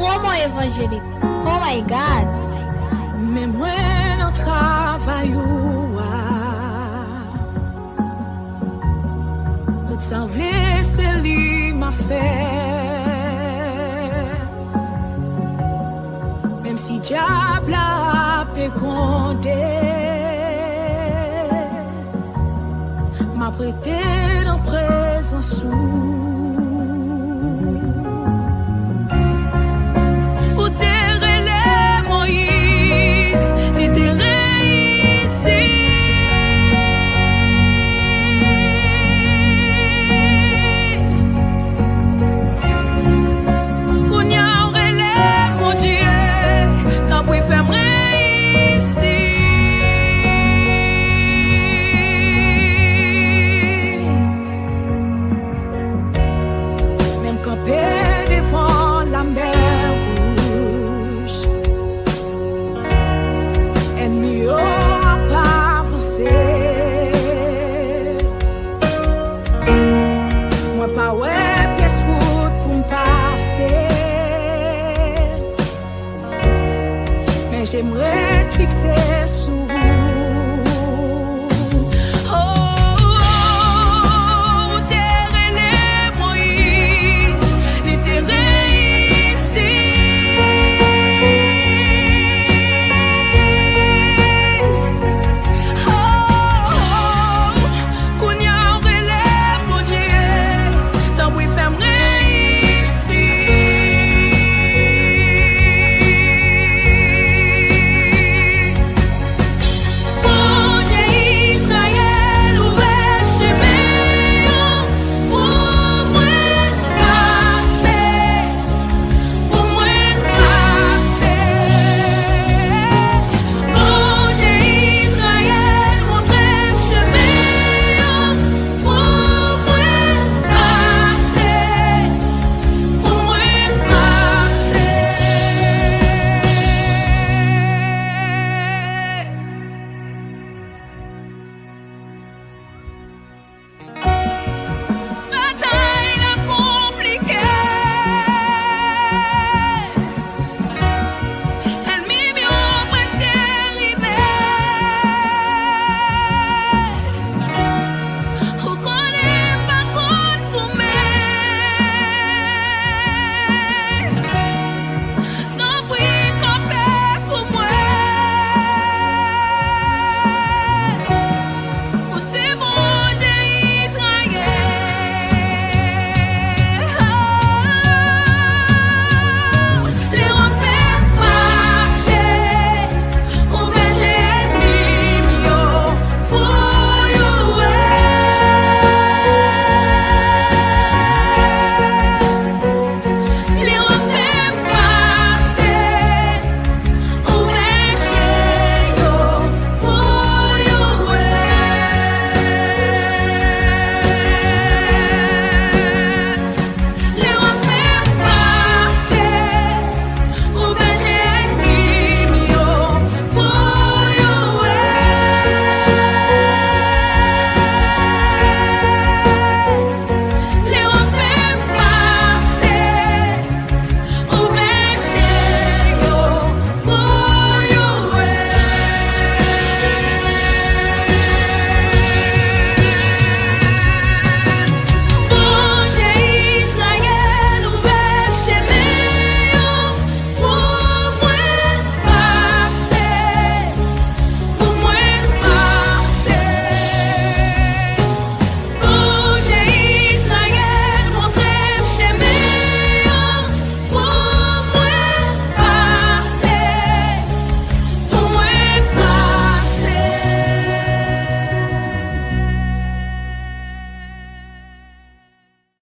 promo évangélique. Oh my God. Mais moi, non travail tout ça voulait, c'est lui m'a fait. Même si diable a pécondé, m'a prêté dans présence sous. Ou terre les Moïse, les terres ici. Kounya relè mon Dieu, t'as préféré ici. Même campé devant la mer rouge, ennemi a pas avancé. Moi pas ouais pièce route pour me passer, mais j'aimerais te fixer